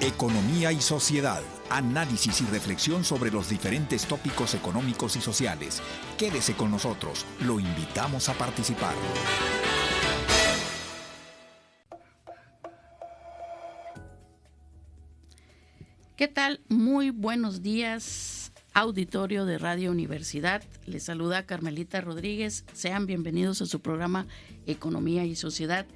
Economía y sociedad. Análisis y reflexión sobre los diferentes tópicos económicos y sociales. Quédese con nosotros. Lo invitamos a participar. ¿Qué tal? Muy buenos días, auditorio de Radio Universidad. Les saluda Carmelita Rodríguez. Sean bienvenidos a su programa Economía y Sociedad,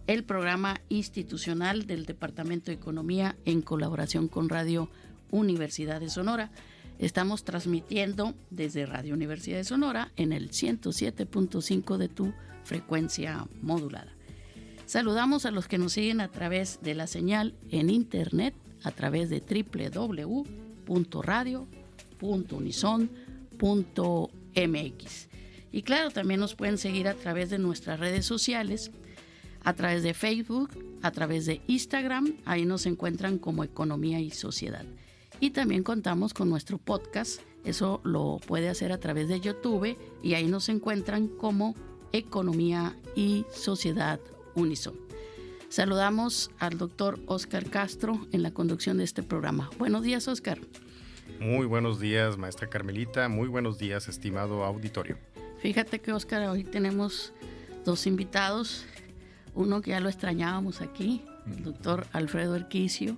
el programa institucional del Departamento de Economía en colaboración con Radio Universidad de Sonora. Estamos transmitiendo desde Radio Universidad de Sonora en el 107.5 de tu frecuencia modulada. Saludamos a los que nos siguen a través de la señal en internet a través de www.radio.unison.mx. Y claro, también nos pueden seguir a través de nuestras redes sociales, a través de Facebook, a través de Instagram. Ahí nos encuentran como Economía y Sociedad. Y también contamos con nuestro podcast. Eso lo puede hacer a través de YouTube y ahí nos encuentran como Economía y Sociedad Unison. Saludamos al doctor Óscar Castro en la conducción de este programa. Buenos días, Óscar. Muy buenos días, maestra Carmelita. Muy buenos días, estimado auditorio. Fíjate que, Óscar, hoy tenemos dos invitados. Uno que ya lo extrañábamos aquí, el doctor Alfredo Erquicio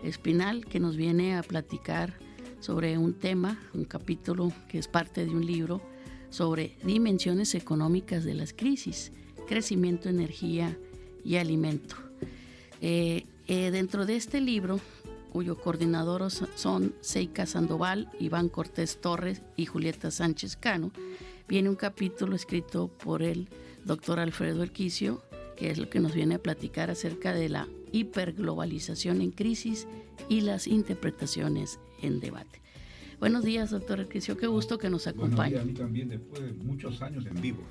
Espinal, que nos viene a platicar sobre un tema, un capítulo que es parte de un libro sobre dimensiones económicas de las crisis, crecimiento, energía y alimento. Dentro de este libro, cuyo coordinador son Seika Sandoval, Iván Cortés Torres y Julieta Sánchez Cano, viene un capítulo escrito por el doctor Alfredo Erquicio, que es lo que nos viene a platicar acerca de la hiperglobalización en crisis y las interpretaciones en debate. Buenos días, doctor Erquicio, qué gusto que nos acompañe. Buenos días, a mí también, después de muchos años en vivo.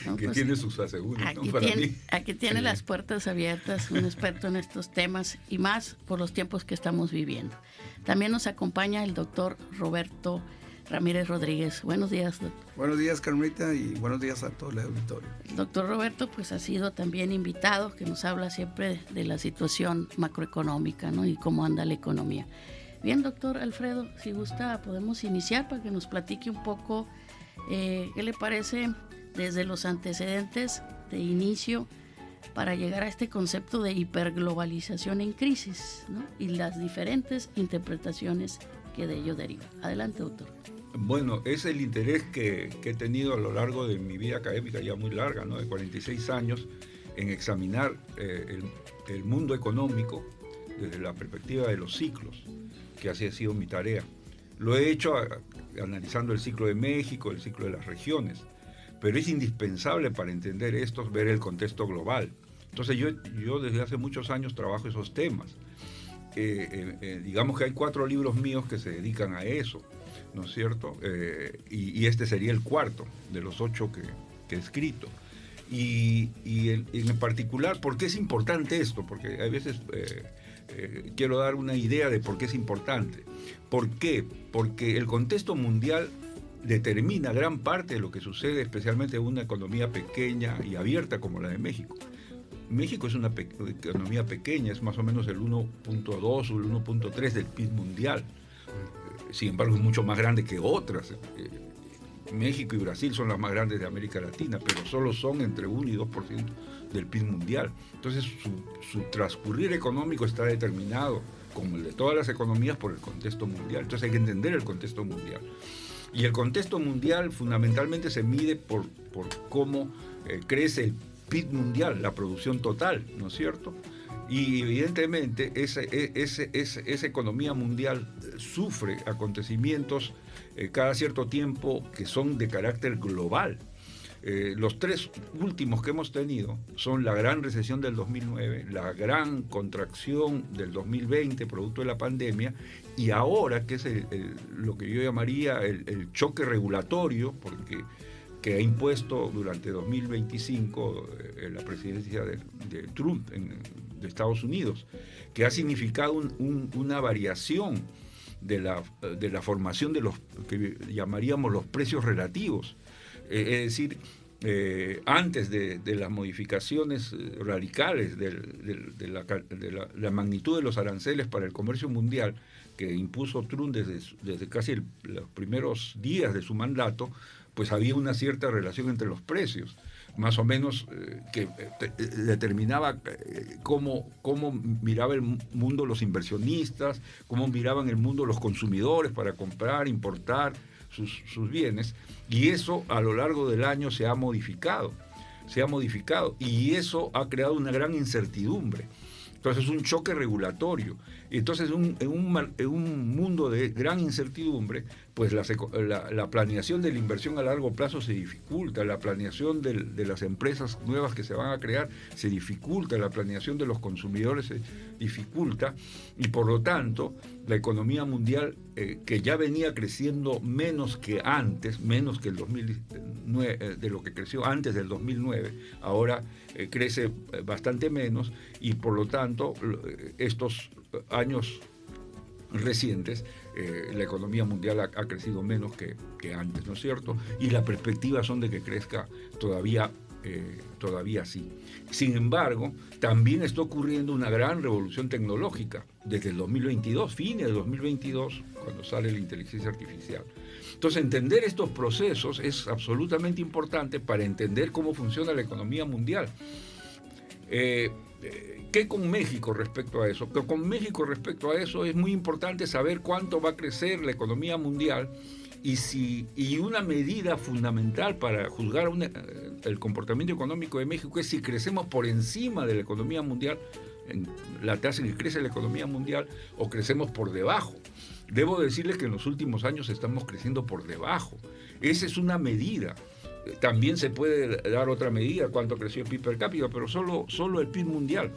No, que pues, tiene sus asegúnes, aquí, ¿no? Para mí. Aquí tiene las puertas abiertas, un experto en estos temas y más por los tiempos que estamos viviendo. También nos acompaña el doctor Roberto Ramírez Rodríguez. Buenos días, doctor. Buenos días, Carmelita, y buenos días a todo el auditorio. El doctor Roberto pues ha sido también invitado, que nos habla siempre de la situación macroeconómica, ¿no? Y cómo anda la economía. Bien, doctor Alfredo, si gusta podemos iniciar para que nos platique un poco qué le parece desde los antecedentes de inicio para llegar a este concepto de hiperglobalización en crisis, ¿no? Y las diferentes interpretaciones que de ello derivan. Adelante, doctor. Bueno, es el interés que he tenido a lo largo de mi vida académica, ya muy larga, ¿no? De 46 años, en examinar el mundo económico desde la perspectiva de los ciclos, que así ha sido mi tarea. Lo he hecho analizando el ciclo de México, el ciclo de las regiones, pero es indispensable para entender esto ver el contexto global. Entonces yo desde hace muchos años trabajo esos temas. Digamos que hay 4 libros míos que se dedican a eso, ¿no es cierto? Y este sería el cuarto de los 8 que he escrito. Y en particular, ¿por qué es importante esto? Porque a veces quiero dar una idea de por qué es importante. ¿Por qué? Porque el contexto mundial determina gran parte de lo que sucede, especialmente en una economía pequeña y abierta como la de México. México es una economía pequeña, es más o menos el 1.2 o el 1.3 del PIB mundial. Sin embargo, es mucho más grande que otras. México y Brasil son las más grandes de América Latina, pero solo son entre 1 y 2% del PIB mundial. Entonces, su transcurrir económico está determinado, como el de todas las economías, por el contexto mundial. Entonces, hay que entender el contexto mundial. Y el contexto mundial fundamentalmente se mide por cómo crece el PIB mundial, la producción total, ¿no es cierto? Y evidentemente esa economía mundial sufre acontecimientos cada cierto tiempo que son de carácter global. Los 3 últimos que hemos tenido son la gran recesión del 2009, la gran contracción del 2020 producto de la pandemia, y ahora que es lo que yo llamaría el choque regulatorio, porque que ha impuesto durante 2025 la presidencia de Trump de Estados Unidos, que ha significado una variación de la formación de los que llamaríamos los precios relativos. Es decir, antes de las modificaciones radicales de la magnitud de los aranceles para el comercio mundial que impuso Trump desde casi los primeros días de su mandato, pues había una cierta relación entre los precios, más o menos que determinaba cómo miraba el mundo los inversionistas, cómo miraban el mundo los consumidores para comprar, importar sus bienes, y eso a lo largo del año se ha modificado, y eso ha creado una gran incertidumbre. Entonces es un choque regulatorio. Entonces en un mundo de gran incertidumbre, pues la planeación de la inversión a largo plazo se dificulta, la planeación de las empresas nuevas que se van a crear se dificulta, la planeación de los consumidores se dificulta, y por lo tanto la economía mundial, que ya venía creciendo menos que antes, menos que el 2009, de lo que creció antes del 2009, ahora crece bastante menos, y por lo tanto estos años recientes la economía mundial ha crecido menos que antes, ¿no es cierto? Y las perspectivas son de que crezca todavía sí. Sin embargo, también está ocurriendo una gran revolución tecnológica desde el 2022, fines de 2022, cuando sale la inteligencia artificial. Entonces, entender estos procesos es absolutamente importante para entender cómo funciona la economía mundial. ¿Qué con México respecto a eso? Pero con México respecto a eso es muy importante saber cuánto va a crecer la economía mundial, y una medida fundamental para juzgar el comportamiento económico de México es si crecemos por encima de la economía mundial, en la tasa en que crece la economía mundial, o crecemos por debajo. Debo decirles que en los últimos años estamos creciendo por debajo. Esa es una medida. También se puede dar otra medida, cuánto creció el PIB per cápita, pero solo el PIB mundial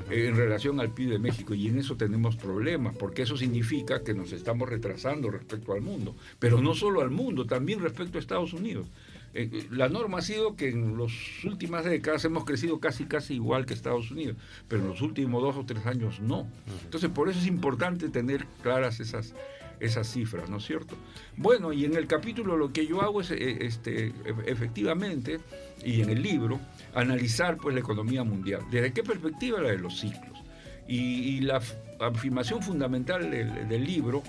en relación al PIB de México, y en eso tenemos problemas, porque eso significa que nos estamos retrasando respecto al mundo, pero no solo al mundo, también respecto a Estados Unidos. La norma ha sido que en las últimas décadas hemos crecido casi igual que Estados Unidos, pero en los últimos 2 o 3 años no. Entonces, por eso es importante tener claras esas cifras, ¿no es cierto? Bueno, y en el capítulo lo que yo hago es, efectivamente, y en el libro, analizar pues la economía mundial. ¿Desde qué perspectiva? La de los ciclos. Y la afirmación fundamental del libro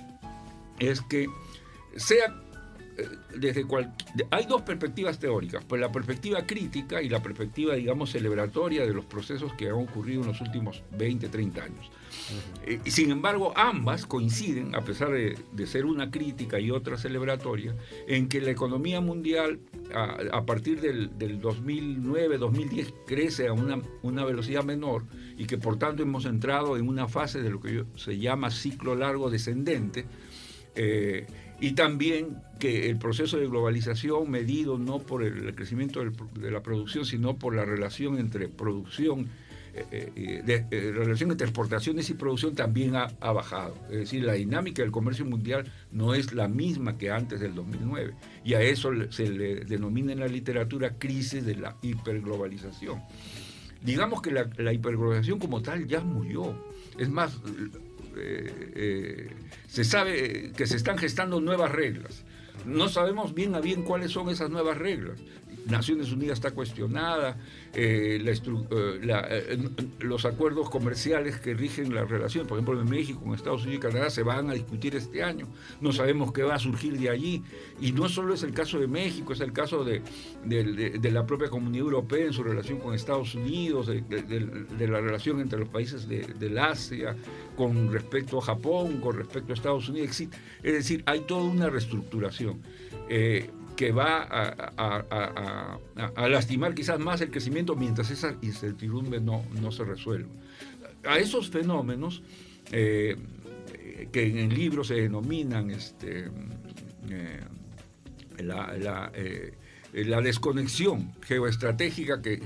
es que hay 2 perspectivas teóricas, pues la perspectiva crítica y la perspectiva, digamos, celebratoria de los procesos que han ocurrido en los últimos 20, 30 años. Y sin embargo, ambas coinciden, a pesar de ser una crítica y otra celebratoria, en que la economía mundial a partir del 2009-2010 crece a una velocidad menor, y que por tanto hemos entrado en una fase de lo que se llama ciclo largo descendente, y también que el proceso de globalización, medido no por el crecimiento de la producción, sino por la relación entre producción, relación entre exportaciones y producción, también ha bajado. Es decir, la dinámica del comercio mundial no es la misma que antes del 2009, y a eso se le denomina en la literatura crisis de la hiperglobalización. Digamos que la hiperglobalización como tal ya murió. Es más, se sabe que se están gestando nuevas reglas. No sabemos bien a bien cuáles son esas nuevas reglas. Naciones Unidas está cuestionada, los acuerdos comerciales que rigen la relación, por ejemplo, en México, con Estados Unidos y Canadá, se van a discutir este año. No sabemos qué va a surgir de allí. Y no solo es el caso de México, es el caso de la propia Comunidad Europea en su relación con Estados Unidos, de la relación entre los países del Asia, con respecto a Japón, con respecto a Estados Unidos. Es decir, hay toda una reestructuración que va a lastimar quizás más el crecimiento mientras esa incertidumbre no se resuelva. A esos fenómenos que en el libro se denominan la desconexión geoestratégica que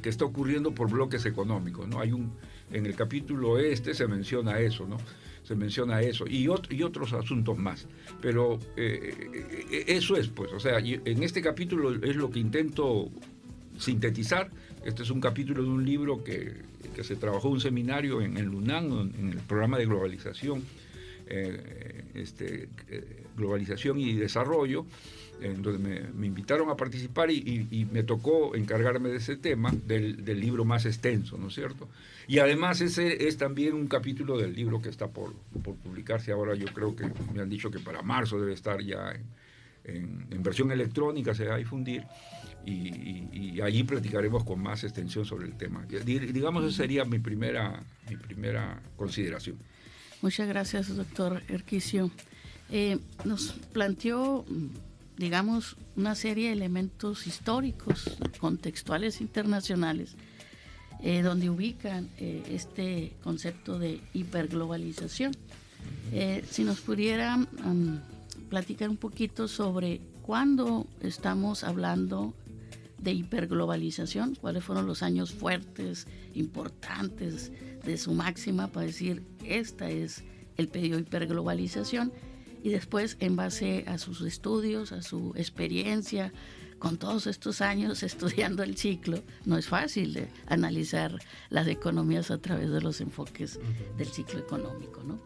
está ocurriendo por bloques económicos, ¿no? En el capítulo se menciona eso, ¿no? Se menciona eso y otros asuntos más, pero eso es, pues, o sea, en este capítulo es lo que intento sintetizar. Este es un capítulo de un libro que se trabajó en un seminario en el UNAM, en el programa de globalización, globalización y desarrollo, en donde me invitaron a participar y me tocó encargarme de ese tema, del libro más extenso, ¿no es cierto? Y además ese es también un capítulo del libro que está por publicarse ahora. Yo creo que me han dicho que para marzo debe estar ya en versión electrónica, se va a difundir, y allí platicaremos con más extensión sobre el tema. Digamos, esa sería mi primera consideración. Muchas gracias, doctor Erquisio. Nos planteó, digamos, una serie de elementos históricos, contextuales internacionales, donde ubican este concepto de hiperglobalización. Si nos pudiera platicar un poquito sobre cuándo estamos hablando de hiperglobalización, cuáles fueron los años fuertes, importantes, de su máxima para decir, esta es el periodo de hiperglobalización, y después, en base a sus estudios, a su experiencia, con todos estos años estudiando el ciclo, no es fácil de analizar las economías a través de los enfoques del ciclo económico, ¿no?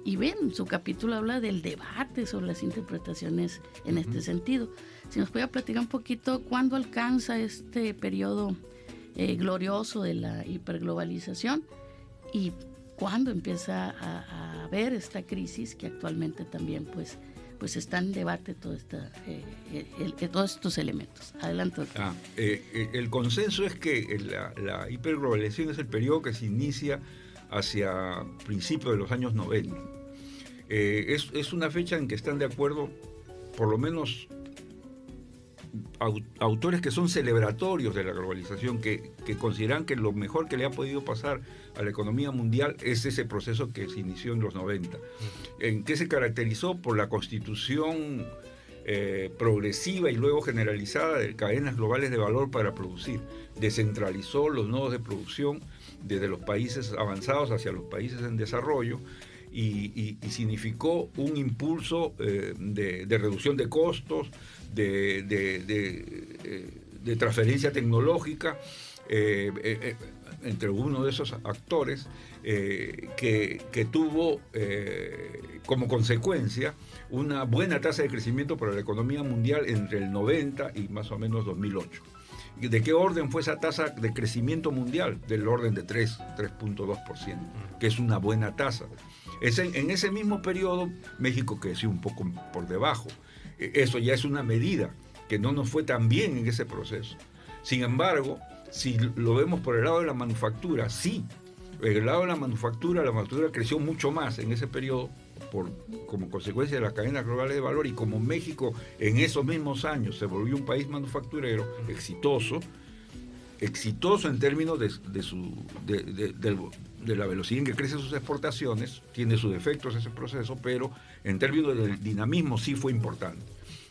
Y bien, su capítulo habla del debate sobre las interpretaciones en este sentido. Si nos puede platicar un poquito cuándo alcanza este periodo glorioso de la hiperglobalización y cuándo empieza a haber esta crisis que actualmente también pues está en debate todos estos elementos. Adelante, doctor. El consenso es que la hiperglobalización es el periodo que se inicia hacia principios de los años 90. Es una fecha en que están de acuerdo por lo menos autores que son celebratorios de la globalización, que consideran que lo mejor que le ha podido pasar a la economía mundial es ese proceso que se inició en los 90, en que se caracterizó por la constitución progresiva y luego generalizada de cadenas globales de valor para producir. Descentralizó los nodos de producción desde los países avanzados hacia los países en desarrollo y significó un impulso de reducción de costos, de transferencia tecnológica entre uno de esos actores que tuvo como consecuencia una buena tasa de crecimiento para la economía mundial entre el 90 y más o menos 2008. ¿De qué orden fue esa tasa de crecimiento mundial? Del orden de 3.2%, que es una buena tasa. En ese mismo periodo, México creció un poco por debajo. Eso ya es una medida que no nos fue tan bien en ese proceso. Sin embargo, si lo vemos por el lado de la manufactura, sí, el lado de la manufactura creció mucho más en ese periodo como consecuencia de las cadenas globales de valor, y como México en esos mismos años se volvió un país manufacturero exitoso en términos de la velocidad en que crecen sus exportaciones. Tiene sus defectos ese proceso, pero en términos del dinamismo sí fue importante.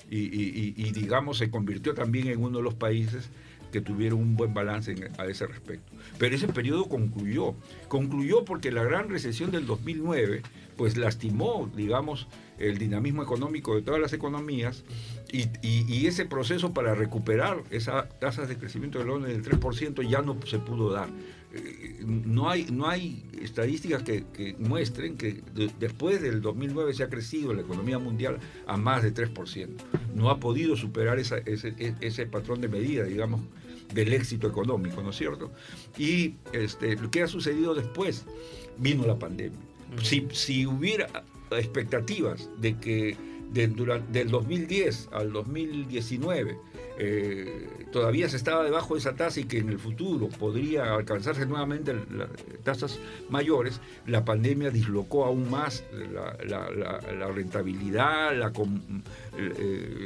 Y digamos, se convirtió también en uno de los países que tuvieron un buen balance a ese respecto. Pero ese periodo concluyó porque la gran recesión del 2009 pues lastimó, digamos, el dinamismo económico de todas las economías, y ese proceso para recuperar esas tasas de crecimiento del orden del 3% ya no se pudo dar. No hay estadísticas que muestren que después del 2009 se ha crecido la economía mundial a más de 3%. No ha podido superar ese patrón de medida, digamos, del éxito económico, ¿no es cierto? Y ¿qué ha sucedido después? Vino la pandemia. Si hubiera expectativas de que del 2010 al 2019 todavía se estaba debajo de esa tasa y que en el futuro podría alcanzarse nuevamente las tasas mayores, la pandemia dislocó aún más la rentabilidad,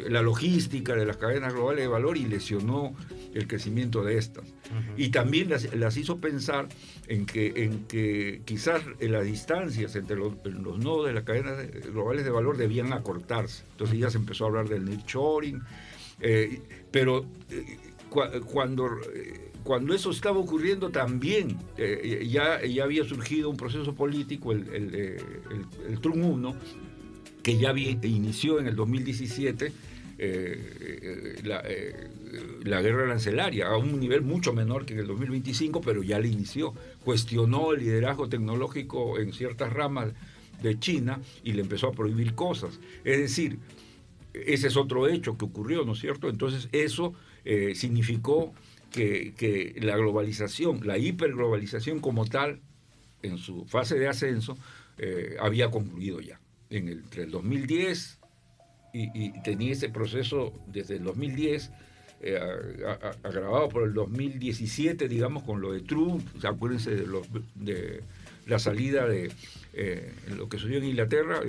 la logística de las cadenas globales de valor, y lesionó el crecimiento de estas. Y también las hizo pensar en que quizás las distancias entre los nodos de las cadenas globales de valor debían acortarse. Entonces ya se empezó a hablar del nearshoring. Pero cuando eso estaba ocurriendo también ya había surgido un proceso político, el Trump 1, que ya inició en el 2017 la guerra arancelaria a un nivel mucho menor que en el 2025, pero ya la inició. Cuestionó el liderazgo tecnológico en ciertas ramas de China y le empezó a prohibir cosas. Es decir, ese es otro hecho que ocurrió, ¿no es cierto? Entonces eso significó que la globalización, la hiperglobalización como tal, en su fase de ascenso, había concluido ya. Entre el 2010 y tenía ese proceso desde el 2010, agravado por el 2017, digamos, con lo de Trump. Acuérdense de la salida de lo que sucedió en Inglaterra,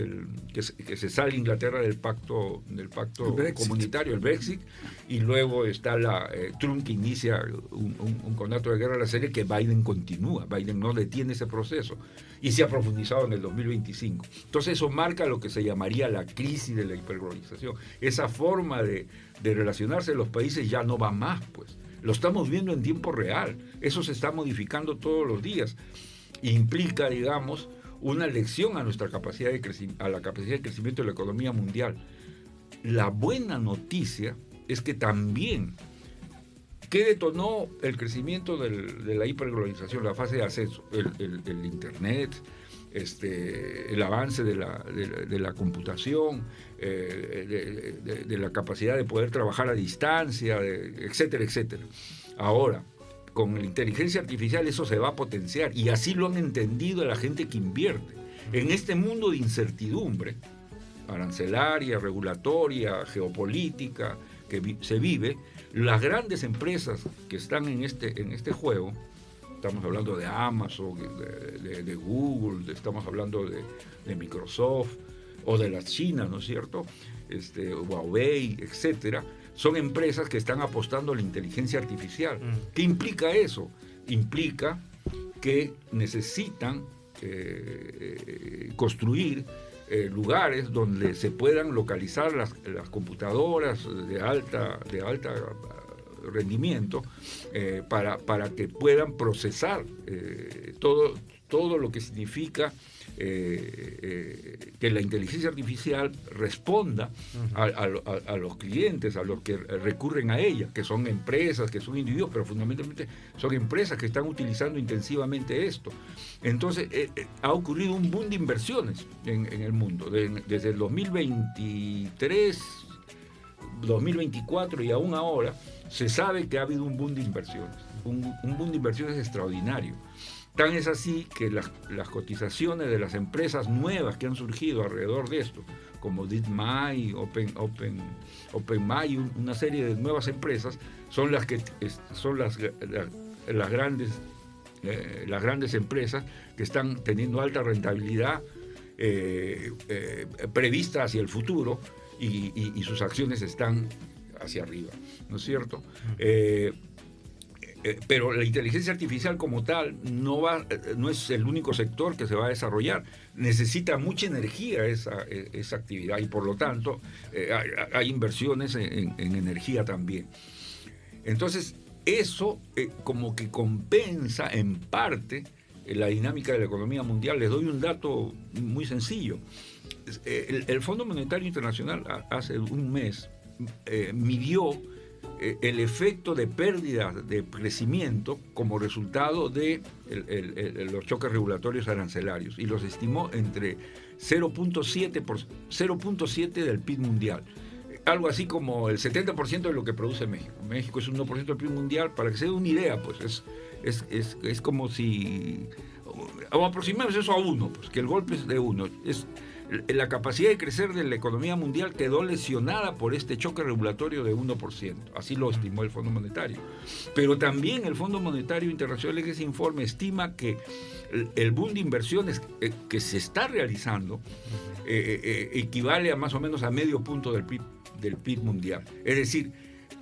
que se sale Inglaterra del pacto comunitario, el Brexit, y luego está Trump, que inicia un conato de guerra a la serie, que Biden continúa. Biden no detiene ese proceso y se ha profundizado en el 2025. Entonces eso marca lo que se llamaría la crisis de la hiperglobalización. Esa forma de relacionarse los países ya no va más, pues. Lo estamos viendo en tiempo real. Eso se está modificando todos los días. Implica, digamos, una lección a nuestra capacidad a la capacidad de crecimiento de la economía mundial. La buena noticia es que también, ¿qué detonó el crecimiento de la hiperglobalización, la fase de ascenso? El Internet, el avance de la computación, de la capacidad de poder trabajar a distancia, etcétera, etcétera. Ahora, con la inteligencia artificial eso se va a potenciar, y así lo han entendido la gente que invierte. En este mundo de incertidumbre arancelaria, regulatoria, geopolítica que se vive, las grandes empresas que están en este juego, estamos hablando de Amazon, de Google, estamos hablando de Microsoft o de las chinas, ¿no es cierto? Huawei, etcétera. Son empresas que están apostando a la inteligencia artificial. ¿Qué implica eso? Implica que necesitan construir lugares donde se puedan localizar las computadoras de alta rendimiento para que puedan procesar todo lo que significa que la inteligencia artificial responda a los clientes, a los que recurren a ella, que son empresas, que son individuos, pero fundamentalmente son empresas que están utilizando intensivamente esto. Entonces ha ocurrido un boom de inversiones en el mundo, desde el 2023, 2024 y aún ahora se sabe que ha habido un boom de inversiones, un boom de inversiones extraordinario. Tan es así que las cotizaciones de las empresas nuevas que han surgido alrededor de esto, como DeepMind, OpenMind, una serie de nuevas empresas, son las grandes empresas que están teniendo alta rentabilidad prevista hacia el futuro, y sus acciones están hacia arriba, ¿no es cierto? Pero la inteligencia artificial como tal no es el único sector que se va a desarrollar. Necesita mucha energía esa actividad, y por lo tanto hay inversiones en energía también. Entonces eso como que compensa en parte la dinámica de la economía mundial. Les doy un dato muy sencillo. El Fondo Monetario Internacional hace un mes midió el efecto de pérdida de crecimiento como resultado de los choques regulatorios arancelarios, y los estimó entre 0.7 del PIB mundial, algo así como el 70% de lo que produce México. México es un 1% del PIB mundial. Para que se dé una idea, pues es como si, o aproximemos eso a 1, pues que el golpe es de 1. La capacidad de crecer de la economía mundial quedó lesionada por este choque regulatorio de 1%. Así lo estimó el Fondo Monetario. Pero también el Fondo Monetario Internacional en ese informe estima que el boom de inversiones que se está realizando equivale a más o menos a medio punto del PIB mundial. Es decir,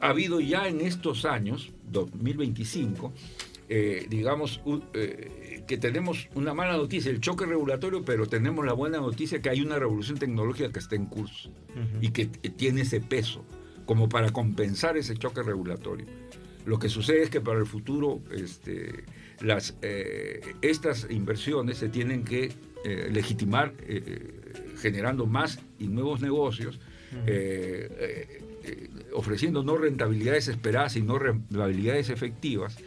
ha habido ya en estos años, 2025, digamos, que tenemos una mala noticia, el choque regulatorio, pero tenemos la buena noticia que hay una revolución tecnológica que está en curso y que tiene ese peso como para compensar ese choque regulatorio. Lo que sucede es que para el futuro estas inversiones se tienen que legitimar generando más y nuevos negocios, ofreciendo no rentabilidades esperadas, sino rentabilidades efectivas.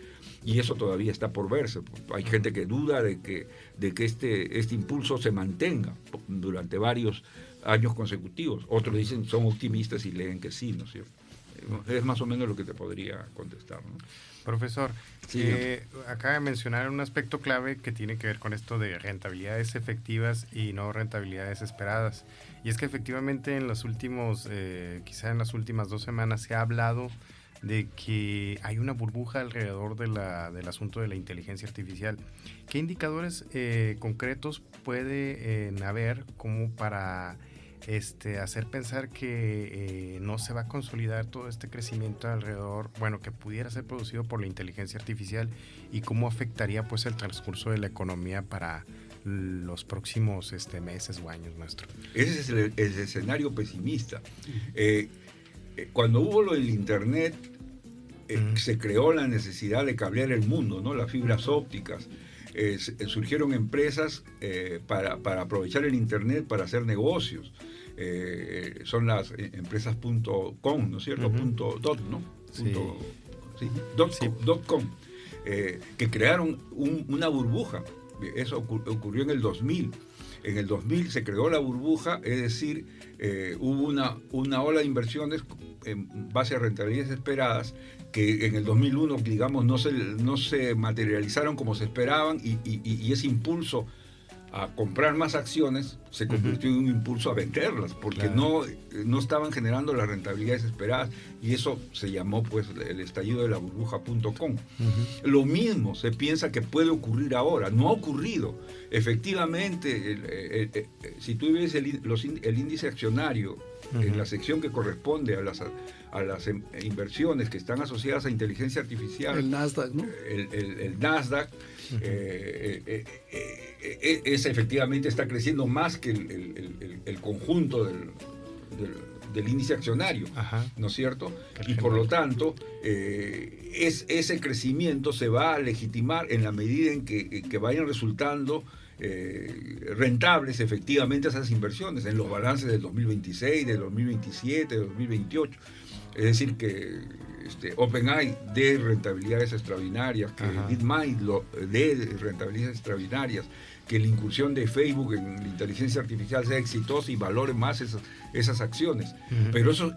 y eso todavía está por verse. Hay gente que duda de que este impulso se mantenga durante varios años consecutivos. Otros dicen, son optimistas y leen que sí, ¿no es cierto? Es más o menos lo que te podría contestar, ¿no? Profesor, sí, acaba de mencionar un aspecto clave que tiene que ver con esto de rentabilidades efectivas y no rentabilidades esperadas. Y es que efectivamente en los últimos, quizá en las últimas 2 semanas se ha hablado de que hay una burbuja alrededor del asunto de la inteligencia artificial. ¿Qué indicadores concretos puede haber como para hacer pensar que no se va a consolidar todo este crecimiento alrededor, bueno, que pudiera ser producido por la inteligencia artificial, y cómo afectaría pues el transcurso de la economía para los próximos meses o años, maestro? Ese es el escenario pesimista. Cuando hubo lo del Internet, se creó la necesidad de cablear el mundo, ¿no? Las fibras ópticas. Surgieron empresas para aprovechar el Internet para hacer negocios. Son las empresas .com, ¿no es cierto? .dot, ¿no? Sí. .com, que crearon una burbuja. Eso ocurrió en el 2000. En el 2000 se creó la burbuja, es decir, hubo una ola de inversiones en base a rentabilidades esperadas que en el 2001, digamos, no se materializaron como se esperaban, y ese impulso a comprar más acciones se convirtió en un impulso a venderlas, porque claro, no estaban generando las rentabilidades esperadas, y eso se llamó pues el estallido de la burbuja.com. Lo mismo se piensa que puede ocurrir ahora. No ha ocurrido. Efectivamente, si tú ves el índice accionario en la sección que corresponde a las inversiones que están asociadas a inteligencia artificial, el Nasdaq, ¿no? El Nasdaq, efectivamente está creciendo más que el conjunto del índice accionario, ¿no es cierto? Y por lo tanto, ese crecimiento se va a legitimar en la medida en que vayan resultando rentables efectivamente esas inversiones en los balances del 2026, del 2027, del 2028. Es decir, que OpenAI dé rentabilidades extraordinarias, que DeepMind dé rentabilidades extraordinarias, que la incursión de Facebook en la inteligencia artificial sea exitosa y valore más esas acciones. Pero eso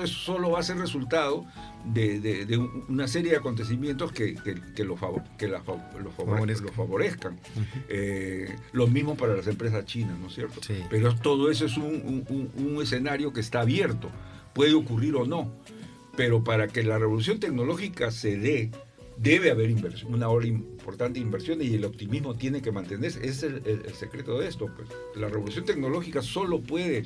solo va a ser resultado de una serie de acontecimientos que lo favorezcan. Lo mismo para las empresas chinas, ¿no es cierto? Sí. Pero todo eso es un escenario que está abierto, puede ocurrir o no, pero para que la revolución tecnológica se dé, debe haber inversión, una ola importante de inversiones, y el optimismo tiene que mantenerse. Ese es el secreto de esto, pues. La revolución tecnológica solo puede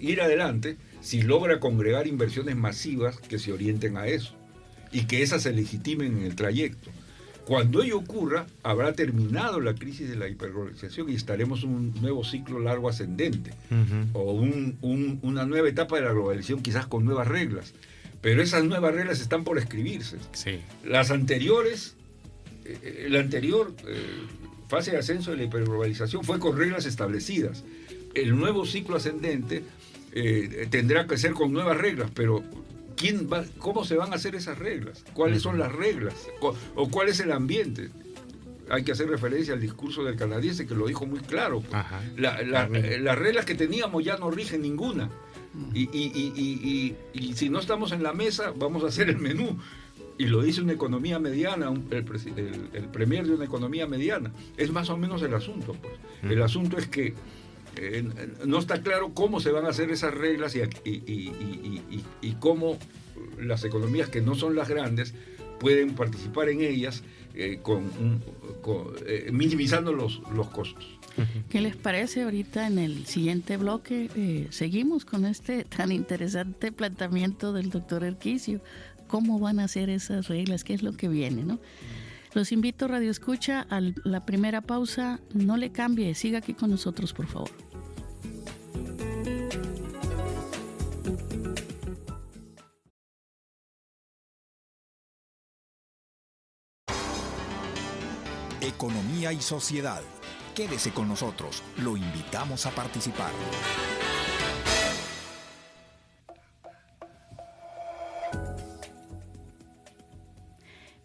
ir adelante si logra congregar inversiones masivas que se orienten a eso y que esas se legitimen en el trayecto. Cuando ello ocurra, habrá terminado la crisis de la hiperglobalización y estaremos en un nuevo ciclo largo ascendente, o una nueva etapa de la globalización, quizás con nuevas reglas. Pero esas nuevas reglas están por escribirse. Sí. Las anteriores, la anterior fase de ascenso de la hiperglobalización fue con reglas establecidas. El nuevo ciclo ascendente tendrá que ser con nuevas reglas, pero ¿cómo se van a hacer esas reglas? ¿Cuáles son las reglas? ¿O cuál es el ambiente? Hay que hacer referencia al discurso del canadiense, que lo dijo muy claro. Pues. Las reglas que teníamos ya no rigen ninguna. Y si no estamos en la mesa, vamos a hacer el menú. Y lo dice una economía mediana, el premier de una economía mediana. Es más o menos el asunto, pues. El asunto es que no está claro cómo se van a hacer esas reglas y cómo las economías que no son las grandes pueden participar en ellas minimizando los costos. ¿Qué les parece ahorita en el siguiente bloque? Seguimos con este tan interesante planteamiento del doctor Erquisio. ¿Cómo van a ser esas reglas? ¿Qué es lo que viene, no? Los invito, Radio Escucha, a la primera pausa. No le cambie, siga aquí con nosotros, por favor. Economía y sociedad. Quédese con nosotros, lo invitamos a participar.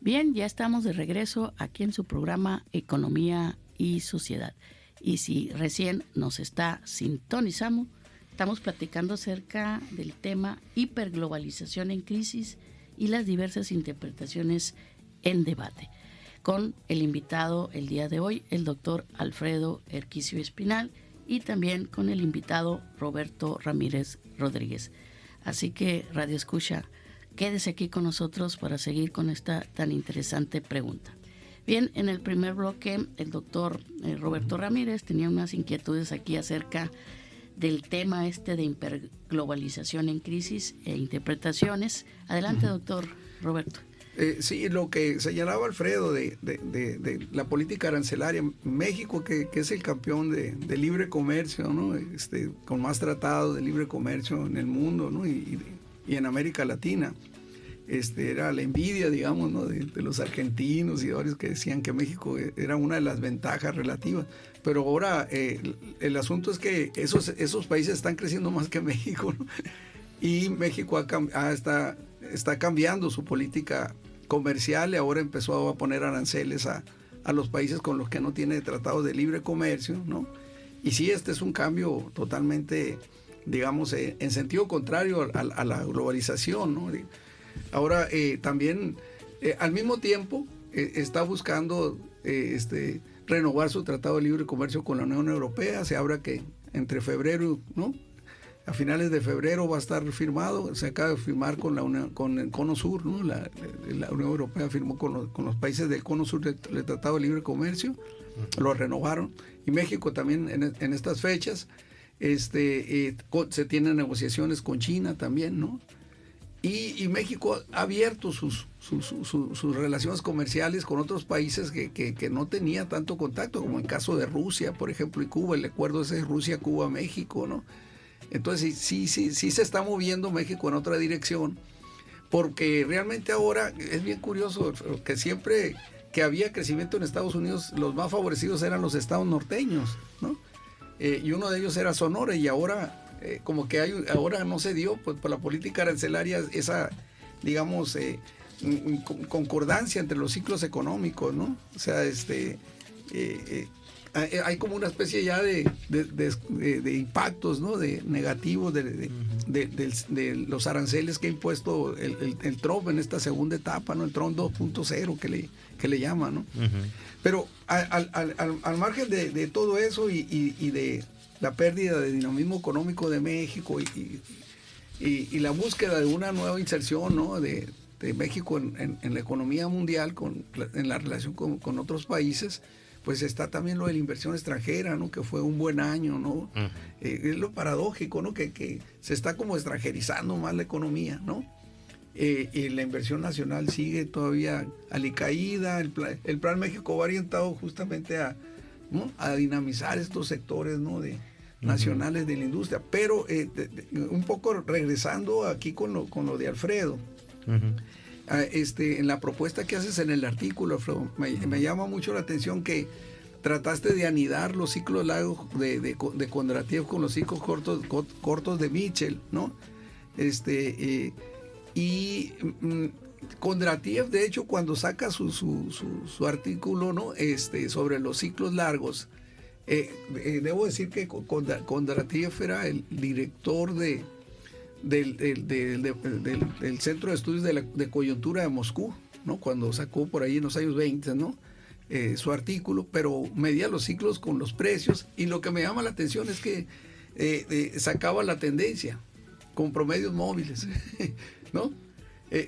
Bien, ya estamos de regreso aquí en su programa Economía y Sociedad. Y si recién nos está sintonizando, estamos platicando acerca del tema hiperglobalización en crisis y las diversas interpretaciones en debate, con el invitado el día de hoy, el doctor Alfredo Erquicio Espinal, y también con el invitado Roberto Ramírez Rodríguez. Así que, Radio Escucha, quédese aquí con nosotros para seguir con esta tan interesante pregunta. Bien, en el primer bloque, el doctor Roberto Ramírez tenía unas inquietudes aquí acerca del tema de hiperglobalización en crisis e interpretaciones. Adelante, doctor Roberto. Sí, lo que señalaba Alfredo de la política arancelaria, México que es el campeón de libre comercio, ¿no? Con más tratados de libre comercio en el mundo, ¿no? y en América Latina. Era la envidia, digamos, ¿no? de los argentinos y varios que decían que México era una de las ventajas relativas. Pero ahora el asunto es que esos países están creciendo más que México, ¿no? Y México está cambiando su política comercial y ahora empezó a poner aranceles a los países con los que no tiene tratados de libre comercio, ¿no? Y sí, este es un cambio totalmente, digamos, en sentido contrario a la globalización, ¿no? Ahora también, al mismo tiempo, está buscando renovar su tratado de libre comercio con la Unión Europea. Se habla que entre febrero, ¿no? A finales de febrero va a estar firmado. Se acaba de firmar con el Cono Sur, ¿no? La Unión Europea firmó con los países del Cono Sur el Tratado de Libre Comercio, lo renovaron. Y México también en estas fechas se tienen negociaciones con China también, ¿no? Y México ha abierto sus relaciones comerciales con otros países que no tenía tanto contacto, como el caso de Rusia, por ejemplo, y Cuba. El acuerdo ese es Rusia, Cuba, México, ¿no? Entonces sí se está moviendo México en otra dirección, porque realmente ahora es bien curioso que siempre que había crecimiento en Estados Unidos, los más favorecidos eran los estados norteños, ¿no? Y uno de ellos era Sonora, y ahora como que ahora no se dio, pues por la política arancelaria, esa, digamos, concordancia entre los ciclos económicos, ¿no? O sea, hay como una especie ya de impactos, ¿no? De negativos de los aranceles que ha impuesto el Trump en esta segunda etapa, ¿no? El Trump 2.0 que le llaman, ¿no? Uh-huh. Pero al margen de todo eso y de la pérdida de dinamismo económico de México y la búsqueda de una nueva inserción, ¿no? de México en la economía mundial, en la relación con otros países, pues está también lo de la inversión extranjera, ¿no? Que fue un buen año, ¿no? Uh-huh. Es lo paradójico, ¿no? Que se está como extranjerizando más la economía, ¿no? Y la inversión nacional sigue todavía alicaída. El Plan México va orientado justamente ¿no? a dinamizar estos sectores, ¿no? nacionales de la industria. Pero un poco regresando aquí con lo de Alfredo. Uh-huh. En la propuesta que haces en el artículo, Alfredo, me llama mucho la atención que trataste de anidar los ciclos largos de Kondratiev con los ciclos cortos de Mitchell, ¿no? Y Kondratiev, de hecho, cuando saca su artículo, ¿no? Sobre los ciclos largos, debo decir que Kondratiev era el director del Centro de Estudios de Coyuntura de Moscú, ¿no? Cuando sacó por ahí en los años 20, ¿no? Su artículo, pero medía los ciclos con los precios, y lo que me llama la atención es que sacaba la tendencia con promedios móviles, ¿no?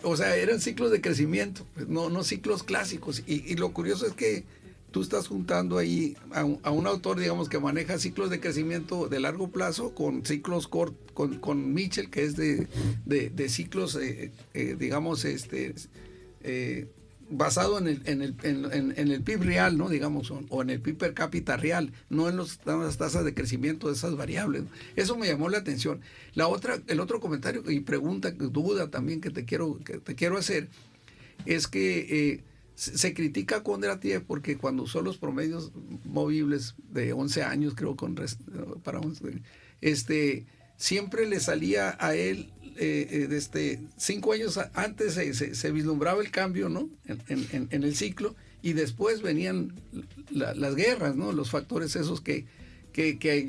O sea, eran ciclos de crecimiento, no ciclos clásicos, y lo curioso es que tú estás juntando ahí a un autor, digamos, que maneja ciclos de crecimiento de largo plazo con ciclos con Mitchell, que es de ciclos, digamos, basado en el PIB real, ¿no? Digamos, o en el PIB per cápita real, no en las tasas de crecimiento de esas variables, ¿no? Eso me llamó la atención. El otro comentario y pregunta, duda también que te quiero hacer, es que se critica a Kondratiev porque cuando usó los promedios movibles de 11 años, creo, siempre le salía a él 5 años antes se vislumbraba el cambio, ¿no? En el ciclo, y después venían las guerras, ¿no? Los factores esos que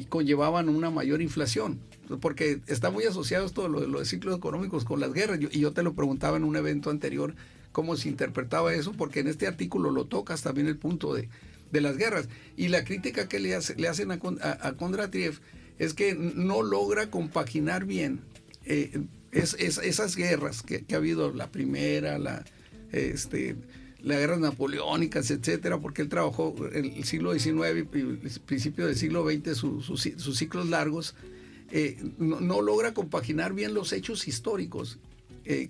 conllevaban una mayor inflación, porque está muy asociado esto lo de ciclos económicos con las guerras, y yo te lo preguntaba en un evento anterior, cómo se interpretaba eso, porque en este artículo lo tocas también el punto de las guerras, y la crítica que le hacen a Kondratiev es que no logra compaginar bien esas guerras que ha habido, la primera, las guerras napoleónicas, etcétera, porque él trabajó en el siglo XIX y el principio del siglo XX, sus ciclos largos. No logra compaginar bien los hechos históricos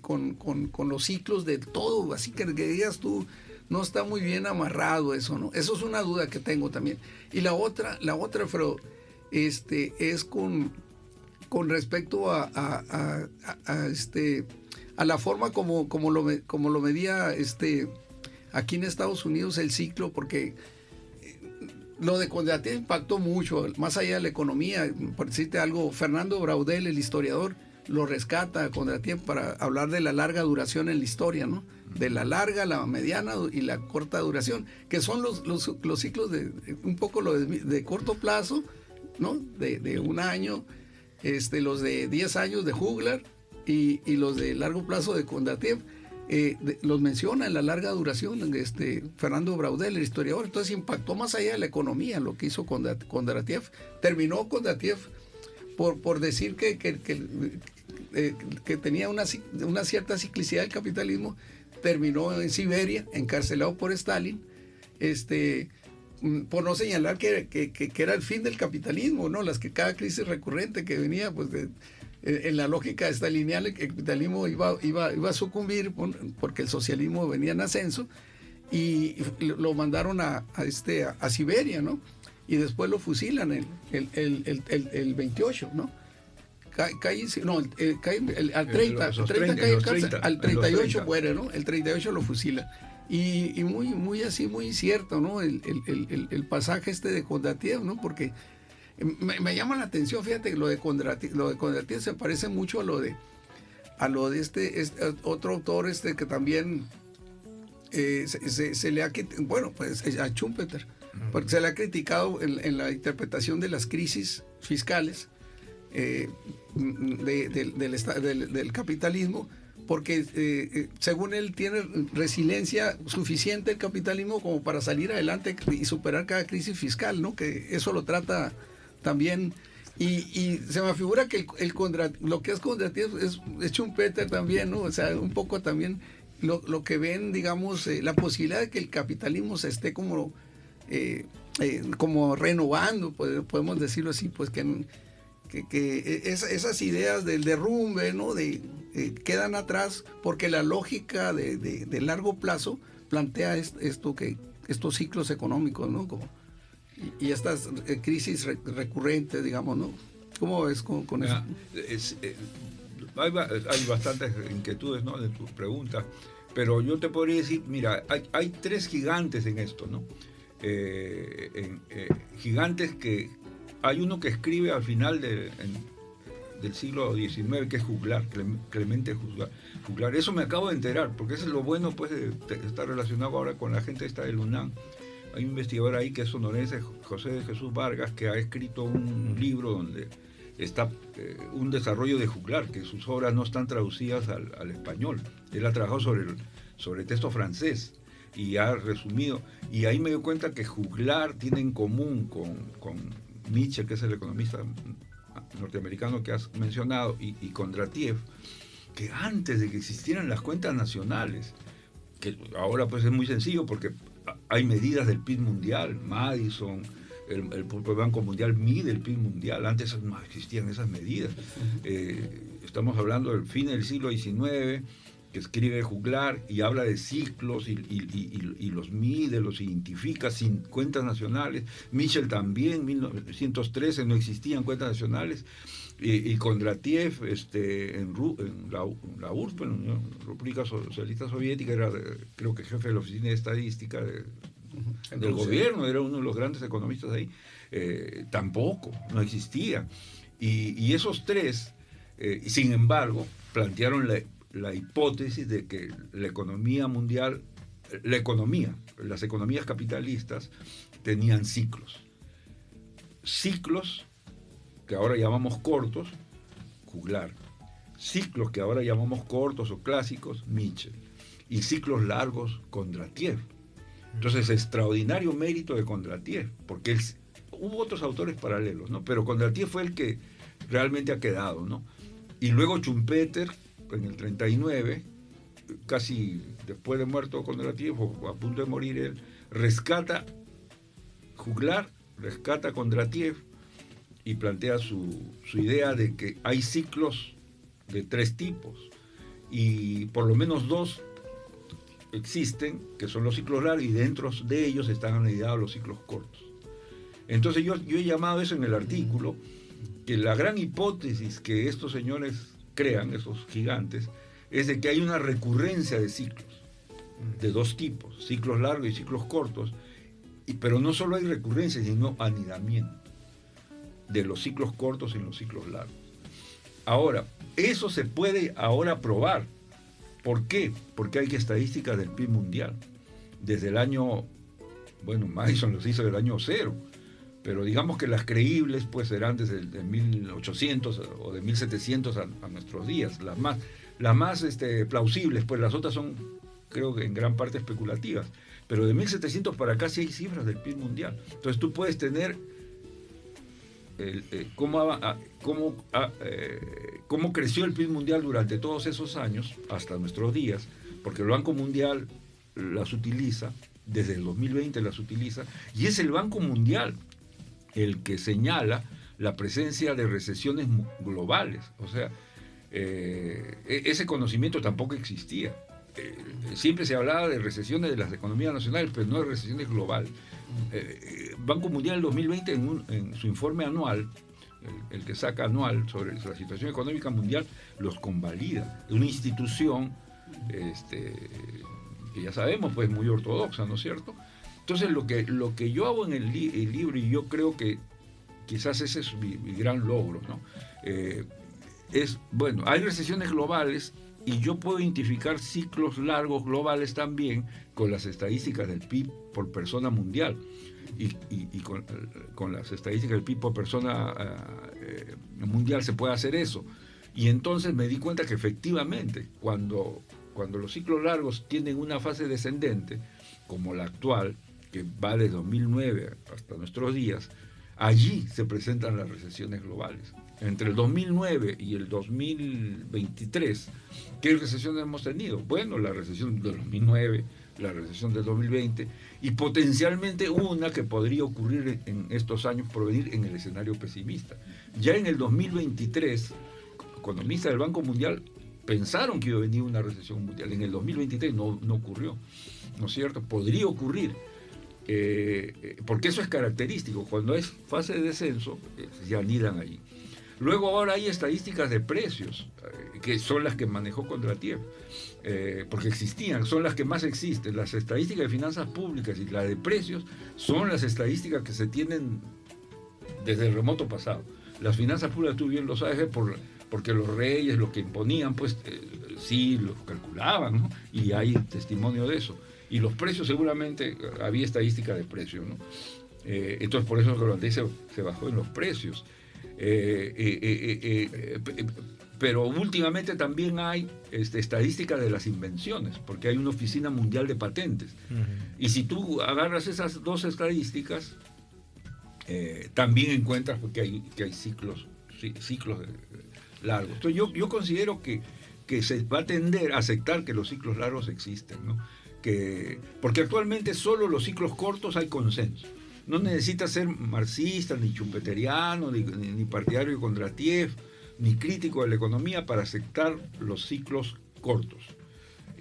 con los ciclos de todo, así que digas tú, no está muy bien amarrado eso, ¿no? Eso es una duda que tengo también. Y la otra, pero es con respecto a la forma como lo medía aquí en Estados Unidos el ciclo, porque lo de Kondratiev impactó mucho, más allá de la economía. Por decirte algo, Fernando Braudel, el historiador, lo rescata a Kondratiev para hablar de la larga duración en la historia, ¿no? De la larga, la mediana y la corta duración, que son los ciclos un poco lo de corto plazo, ¿no? De un año, los de 10 años de Juglar y los de largo plazo de Kondratiev. Los menciona en la larga duración Fernando Braudel, el historiador. Entonces impactó más allá de la economía lo que hizo Kondratiev. Terminó Kondratiev por decir que tenía una cierta ciclicidad del capitalismo. Terminó en Siberia, encarcelado por Stalin, por no señalar que era el fin del capitalismo, ¿no? Cada crisis recurrente que venía, pues en la lógica estalineal, el capitalismo iba a sucumbir porque el socialismo venía en ascenso, y lo mandaron a Siberia, ¿no? Y después lo fusilan el 28, ¿no? Al 38 muere, ¿no? El 38 lo fusila. Y muy así, muy cierto, ¿no? El pasaje de Kondratiev, ¿no? Porque me llama la atención, fíjate, lo de Kondratiev se parece mucho a lo de otro autor que también se le ha, bueno, pues a Schumpeter, porque se le ha criticado en la interpretación de las crisis fiscales del capitalismo, porque según él tiene resiliencia suficiente el capitalismo como para salir adelante y superar cada crisis fiscal, ¿no? Que eso lo trata también, y se me figura que lo que es Kondratiev es Schumpeter también, ¿no? O sea, un poco también lo que ven, digamos, la posibilidad de que el capitalismo se esté como renovando, podemos decirlo así, pues que esas ideas del derrumbe, ¿no? Quedan atrás, porque la lógica de largo plazo plantea estos ciclos económicos, ¿no? Y estas crisis recurrentes, digamos, ¿no? ¿Cómo ves con eso? Hay bastantes inquietudes, ¿no?, de tus preguntas, pero yo te podría decir, mira, hay 3 gigantes en esto, ¿no? Gigantes que hay uno que escribe al final del siglo XIX, que es Juglar, Clemente Juglar. Eso me acabo de enterar, porque eso es lo bueno, pues, de estar relacionado ahora con la gente del UNAM. Hay un investigador ahí que es sonorense, José de Jesús Vargas, que ha escrito un libro donde está un desarrollo de Juglar, que sus obras no están traducidas al español. Él ha trabajado sobre texto francés y ha resumido. Y ahí me doy cuenta que Juglar tiene en común con Mitchell, que es el economista norteamericano que has mencionado, y Kondratiev, que antes de que existieran las cuentas nacionales, que ahora pues es muy sencillo porque hay medidas del PIB mundial, Madison, el propio Banco Mundial mide el PIB mundial, antes no existían esas medidas. Estamos hablando del fin del siglo XIX, que escribe Juglar y habla de ciclos y los mide, los identifica sin cuentas nacionales. Mitchell también, en 1913 no existían cuentas nacionales. Y Kondratiev en la URSS, en la República Socialista Soviética, era creo que jefe de la oficina de estadística del gobierno, era uno de los grandes economistas ahí. Tampoco, no existía. Y esos 3, sin embargo, plantearon la hipótesis de que la economía mundial, las economías capitalistas tenían ciclos. Ciclos que ahora llamamos cortos, Juglar. Ciclos que ahora llamamos cortos o clásicos, Mitchell. Y ciclos largos, Kondratiev. Entonces, extraordinario mérito de Kondratiev, porque hubo otros autores paralelos, ¿no? Pero Kondratiev fue el que realmente ha quedado, ¿no? Y luego Schumpeter, en el 39, casi después de muerto Kondratiev, o a punto de morir él, rescata Juglar, rescata Kondratiev y plantea su idea de que hay ciclos de 3 tipos, y por lo menos 2 existen, que son los ciclos largos, y dentro de ellos están analizados los ciclos cortos. Entonces yo he llamado eso en el artículo, que la gran hipótesis que estos señores crean, esos gigantes, es de que hay una recurrencia de ciclos, de 2 tipos, ciclos largos y ciclos cortos, pero no solo hay recurrencia, sino anidamiento de los ciclos cortos en los ciclos largos. Ahora, eso se puede ahora probar. ¿Por qué? Porque hay estadísticas del PIB mundial. Desde el año, bueno, Madison los hizo del año 0, pero digamos que las creíbles pues serán desde el de 1800 o de 1700 a nuestros días. Las más plausibles, pues las otras son, creo que en gran parte especulativas. Pero de 1700 para acá sí hay cifras del PIB mundial. Entonces tú puedes tener cómo creció el PIB mundial durante todos esos años, hasta nuestros días, porque el Banco Mundial las utiliza, desde el 2020 las utiliza, y es el Banco Mundial el que señala la presencia de recesiones globales. O sea, ese conocimiento tampoco existía. Siempre se hablaba de recesiones de las economías nacionales, pero no de recesiones globales. Banco Mundial en 2020, en su informe anual, el que saca anual sobre la situación económica mundial, los convalida. Una institución que ya sabemos, pues muy ortodoxa, ¿no es cierto? Entonces lo que yo hago en el libro, y yo creo que quizás ese es mi gran logro, ¿no? Bueno, hay recesiones globales, y yo puedo identificar ciclos largos globales también con las estadísticas del PIB por persona mundial y con las estadísticas del PIB por persona mundial se puede hacer eso. Y entonces me di cuenta que efectivamente cuando los ciclos largos tienen una fase descendente, como la actual, que va de 2009 hasta nuestros días, allí se presentan las recesiones globales. Entre el 2009 y el 2023, ¿qué recesiones hemos tenido? Bueno, la recesión del 2009, la recesión del 2020, y potencialmente una que podría ocurrir en estos años por venir en el escenario pesimista. Ya en el 2023, economistas del Banco Mundial pensaron que iba a venir una recesión mundial. En el 2023 no ocurrió, ¿no es cierto? Podría ocurrir. Porque eso es característico. Cuando es fase de descenso, se anidan allí. Luego ahora hay estadísticas de precios, que son las que manejó Kondratiev, porque existían, son las que más existen. Las estadísticas de finanzas públicas y las de precios son las estadísticas que se tienen desde el remoto pasado. Las finanzas públicas, tú bien lo sabes, porque los reyes, los que imponían, pues sí, los calculaban, ¿no? Y hay testimonio de eso. Y los precios, seguramente había estadística de precios, ¿no? Entonces por eso el holandés se bajó en los precios. Pero últimamente también hay estadísticas de las invenciones, porque hay una oficina mundial de patentes. Y si tú agarras esas 2 estadísticas, también encuentras que hay ciclos largos. Entonces yo considero que se va a tender a aceptar que los ciclos largos existen, ¿no? Porque actualmente solo los ciclos cortos hay consenso. No necesitas ser marxista, ni schumpeteriano, ni partidario de Kondratiev, ni crítico de la economía para aceptar los ciclos cortos.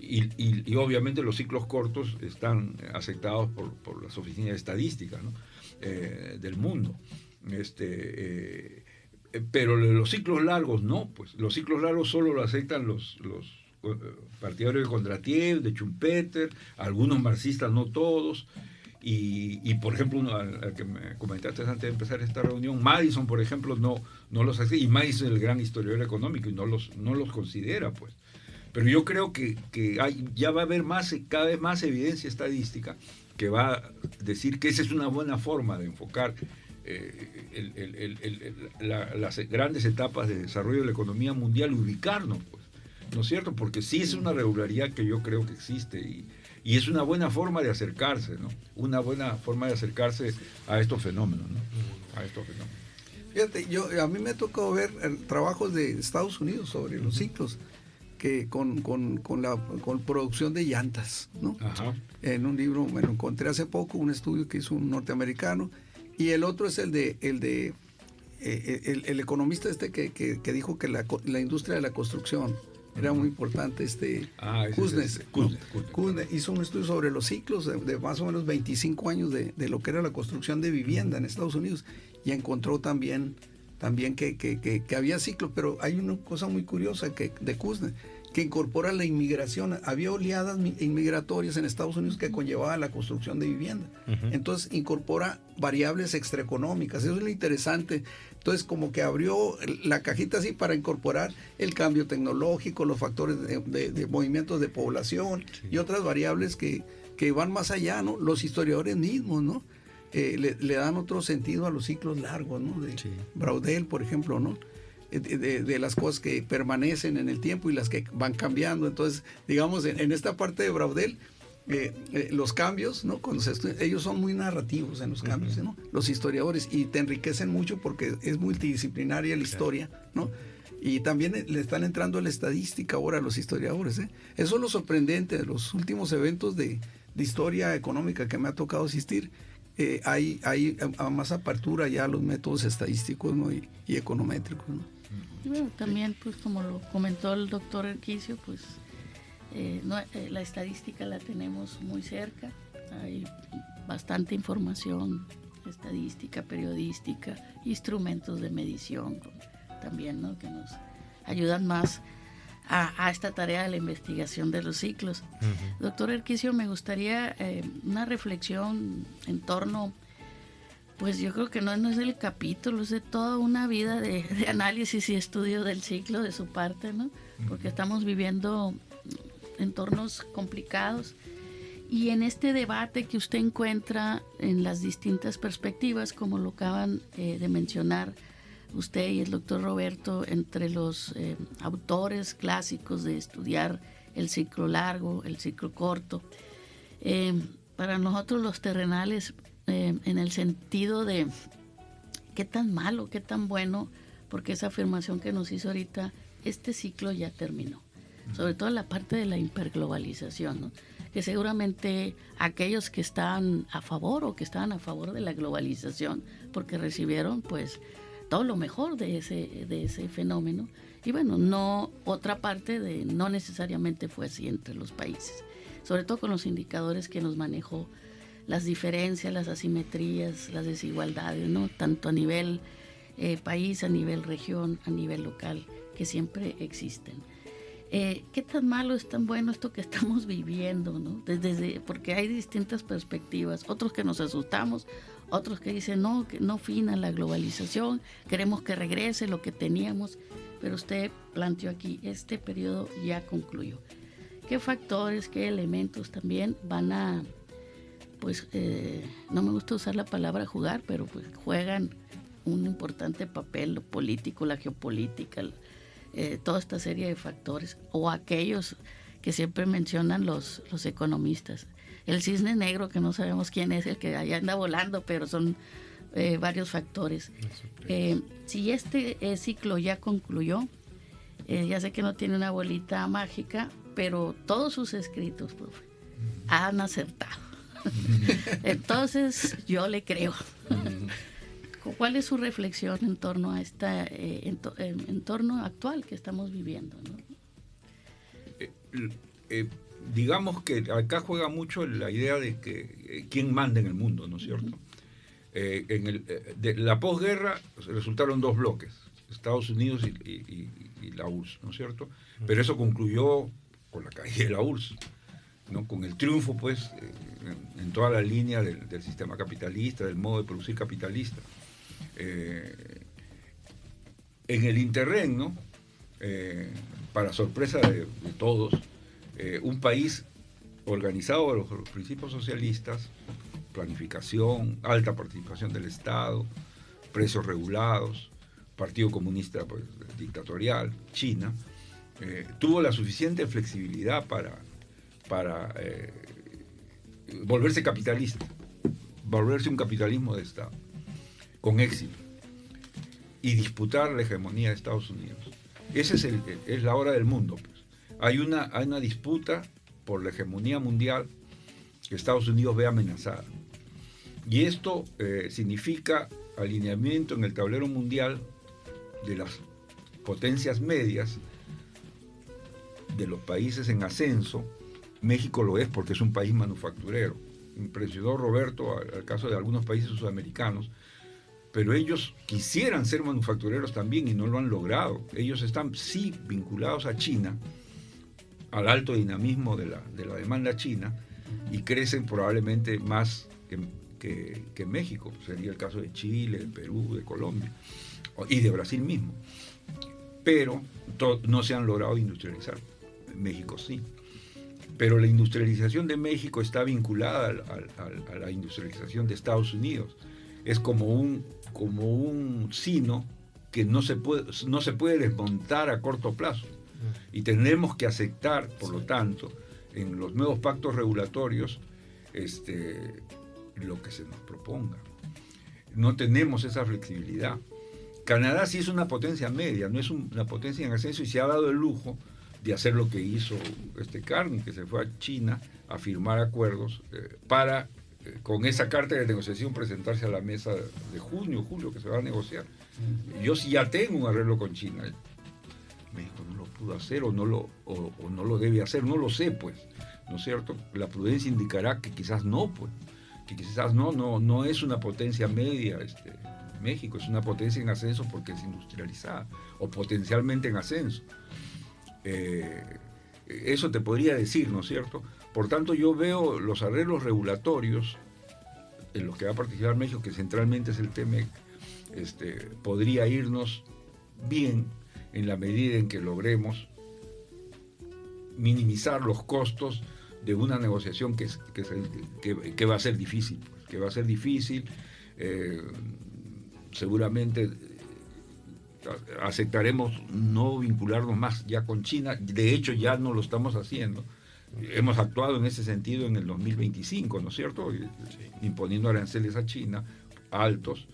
Y obviamente los ciclos cortos están aceptados por las oficinas de estadística, ¿no? Del mundo. Pero los ciclos largos no, pues los ciclos largos solo lo aceptan los partidarios de Kondratiev, de Schumpeter, algunos marxistas, no todos. Y por ejemplo, uno al que me comentaste antes de empezar esta reunión, Madison, por ejemplo, no los hace, y Madison es el gran historiador económico y no los considera, pues. Pero yo creo que ya va a haber cada vez más evidencia estadística que va a decir que esa es una buena forma de enfocar las grandes etapas de desarrollo de la economía mundial, ubicarnos, pues, ¿no es cierto? Porque sí es una regularidad que yo creo que existe y es una buena forma de acercarse, ¿no? Una buena forma de acercarse a estos fenómenos, ¿no? A estos fenómenos. Fíjate, a mí me ha tocado ver trabajos de Estados Unidos sobre los ciclos, que con producción de llantas, ¿no? Ajá. En un libro, me lo encontré hace poco, un estudio que hizo un norteamericano, y el otro es el economista que dijo que la industria de la construcción era muy importante, Kuznets. Kuznets hizo un estudio sobre los ciclos de más o menos 25 años de lo que era la construcción de vivienda en Estados Unidos, y encontró también que había ciclos, pero hay una cosa muy curiosa de Kuznets, que incorpora la inmigración. Había oleadas inmigratorias en Estados Unidos que conllevaban la construcción de vivienda. Uh-huh. Entonces incorpora variables extraeconómicas. Eso es lo interesante. Entonces como que abrió la cajita así para incorporar el cambio tecnológico, los factores de movimientos de población, sí, y otras variables que van más allá, ¿no? Los historiadores mismos, ¿no? Le dan otro sentido a los ciclos largos, ¿no? Sí. Braudel, por ejemplo, ¿no? De las cosas que permanecen en el tiempo y las que van cambiando. Entonces, digamos, en esta parte de Braudel, los cambios, ¿no? Ellos son muy narrativos en los cambios, ¿no? Los historiadores, y te enriquecen mucho porque es multidisciplinaria la historia, ¿no? Y también le están entrando a la estadística ahora a los historiadores, ¿eh? Eso es lo sorprendente de los últimos eventos de historia económica que me ha tocado asistir. Hay más apertura ya a los métodos estadísticos, ¿no? y econométricos, ¿no? Y bueno, también, pues como lo comentó el doctor Erquisio, pues la estadística la tenemos muy cerca. Hay bastante información estadística, periodística, instrumentos de medición también, ¿no? Que nos ayudan más a esta tarea de la investigación de los ciclos. Uh-huh. Doctor Erquisio, me gustaría una reflexión en torno, pues yo creo que no es el capítulo, es de toda una vida de análisis y estudio del ciclo de su parte, ¿no? Porque estamos viviendo entornos complicados, y en este debate que usted encuentra en las distintas perspectivas, como lo acaban de mencionar usted y el doctor Roberto, entre los autores clásicos de estudiar el ciclo largo, el ciclo corto, para nosotros los terrenales, en el sentido de qué tan malo, qué tan bueno, porque esa afirmación que nos hizo ahorita, este ciclo ya terminó, sobre todo en la parte de la hiperglobalización, ¿no? Que seguramente aquellos que están a favor o que estaban a favor de la globalización, porque recibieron pues todo lo mejor de ese fenómeno, y bueno, no, otra parte no necesariamente fue así entre los países, sobre todo con los indicadores que nos manejó, las diferencias, las asimetrías, las desigualdades, ¿no? Tanto a nivel país, a nivel región, a nivel local, que siempre existen. ¿Qué tan malo es tan bueno esto que estamos viviendo, ¿no? Porque hay distintas perspectivas, otros que nos asustamos, otros que dicen no, que no fin a la globalización, queremos que regrese lo que teníamos, pero usted planteó aquí, este periodo ya concluyó. ¿Qué factores, qué elementos también van a, pues, no me gusta usar la palabra jugar, pero pues juegan un importante papel, lo político, la geopolítica, toda esta serie de factores, o aquellos que siempre mencionan los economistas, el cisne negro, que no sabemos quién es el que allá anda volando, pero son varios factores. Si este ciclo ya concluyó, ya sé que no tiene una bolita mágica, pero todos sus escritos, profe, han acertado. Entonces yo le creo. ¿Cuál es su reflexión en torno a este entorno actual que estamos viviendo, ¿no? Digamos que acá juega mucho la idea de que quién manda en el mundo, ¿no es cierto? De la posguerra resultaron dos bloques, Estados Unidos y la URSS, ¿no es cierto? Pero eso concluyó con la caída de la URSS. ¿no? Con el triunfo, pues, en toda la línea del sistema capitalista, del modo de producir capitalista. En el interregno, para sorpresa de todos, un país organizado por los principios socialistas, planificación, alta participación del Estado, precios regulados, Partido Comunista pues, dictatorial, China, tuvo la suficiente flexibilidad para volverse capitalista, volverse un capitalismo de Estado, con éxito, y disputar la hegemonía de Estados Unidos. Esa es la hora del mundo. Pues. Hay una disputa por la hegemonía mundial que Estados Unidos ve amenazada. Y esto significa alineamiento en el tablero mundial de las potencias medias, de los países en ascenso. México lo es porque es un país manufacturero. Impresionó Roberto al caso de algunos países sudamericanos, pero ellos quisieran ser manufactureros también y no lo han logrado. Ellos están sí vinculados a China, al alto dinamismo de la demanda china, y crecen probablemente más que México. Sería el caso de Chile, de Perú, de Colombia y de Brasil mismo. Pero no se han logrado industrializar. México sí. Pero la industrialización de México está vinculada a la industrialización de Estados Unidos. Es como un sino que no se puede desmontar a corto plazo. Y tenemos que aceptar, por lo tanto, en los nuevos pactos regulatorios, lo que se nos proponga. No tenemos esa flexibilidad. Canadá sí es una potencia media, no es una potencia en ascenso, y se ha dado el lujo de hacer lo que hizo Carney, que se fue a China a firmar acuerdos para, con esa carta de negociación, presentarse a la mesa de julio, que se va a negociar. Yo sí ya tengo un arreglo con China. México no lo pudo hacer o no lo debe hacer, no lo sé, pues, ¿no es cierto? La prudencia indicará que quizás no, pues, que quizás no es una potencia media, México es una potencia en ascenso porque es industrializada, o potencialmente en ascenso. Eso te podría decir, ¿no es cierto? Por tanto, yo veo los arreglos regulatorios en los que va a participar México, que centralmente es el TEMEC, podría irnos bien en la medida en que logremos minimizar los costos de una negociación que va a ser difícil, seguramente aceptaremos no vincularnos más ya con China. De hecho, ya no lo estamos haciendo. Hemos actuado en ese sentido en el 2025, ¿no es cierto? Sí. Imponiendo aranceles a China altos,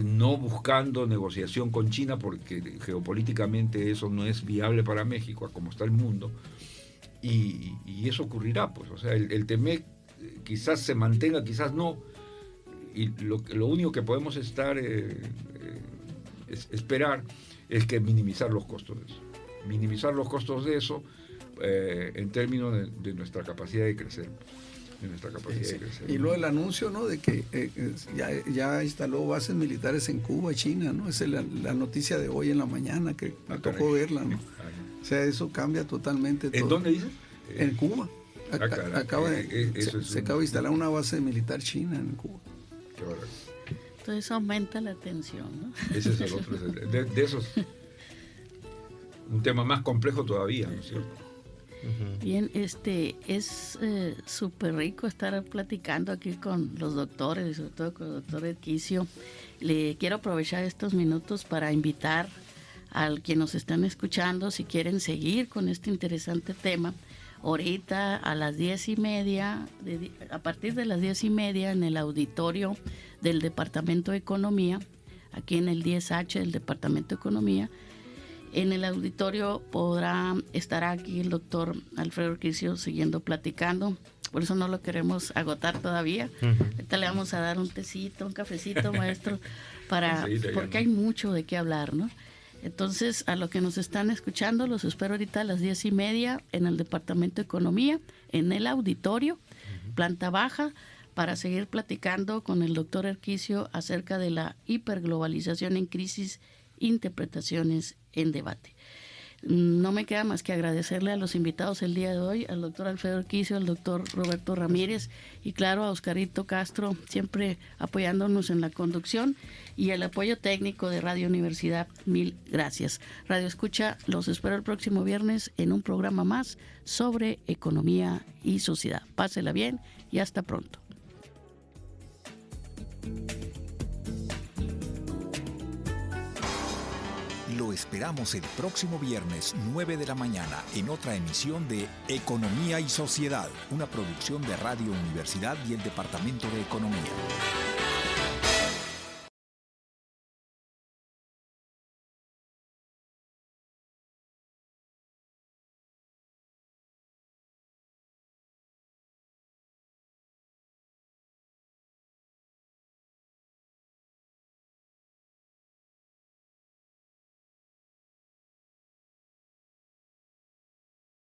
no buscando negociación con China porque geopolíticamente eso no es viable para México, como está el mundo, y eso ocurrirá, pues. O sea, el TEMEC quizás se mantenga, quizás no, y lo único que podemos esperar es que minimizar los costos de eso, en términos de nuestra capacidad de crecer. Y luego el anuncio, ¿no?, de que ya instaló bases militares en Cuba, China, ¿no? Esa es la noticia de hoy en la mañana, que me tocó verla, ¿no? O sea, eso cambia totalmente todo. ¿En dónde dices? En Cuba. Se acaba de instalar una base militar china en Cuba. Qué barbaridad. Entonces aumenta la tensión, ¿no? Ese es el otro. De esos, un tema más complejo todavía, ¿no es cierto? Bien, es súper rico estar platicando aquí con los doctores, y sobre todo con el doctor Erquisio. Le quiero aprovechar estos minutos para invitar a quienes nos están escuchando, si quieren seguir con este interesante tema, ahorita a las 10:30, a partir de las 10:30 en el auditorio del Departamento de Economía, aquí en el 10H del Departamento de Economía. En el auditorio estará aquí el doctor Alfredo Erquisio siguiendo platicando. Por eso no lo queremos agotar todavía. Ahorita le vamos a dar un tecito, un cafecito, maestro, porque hay mucho de qué hablar, ¿no? Entonces, a los que nos están escuchando, los espero ahorita a las 10:30 en el Departamento de Economía, en el auditorio, planta baja, para seguir platicando con el doctor Erquisio acerca de la hiperglobalización en crisis, interpretaciones en debate. No me queda más que agradecerle a los invitados el día de hoy, al doctor Alfredo Urquicio, al doctor Roberto Ramírez y claro a Oscarito Castro, siempre apoyándonos en la conducción y el apoyo técnico de Radio Universidad. Mil gracias. Radio Escucha, los espero el próximo viernes en un programa más sobre economía y sociedad. Pásela bien y hasta pronto. Lo esperamos el próximo viernes 9 de la mañana en otra emisión de Economía y Sociedad, una producción de Radio Universidad y el Departamento de Economía.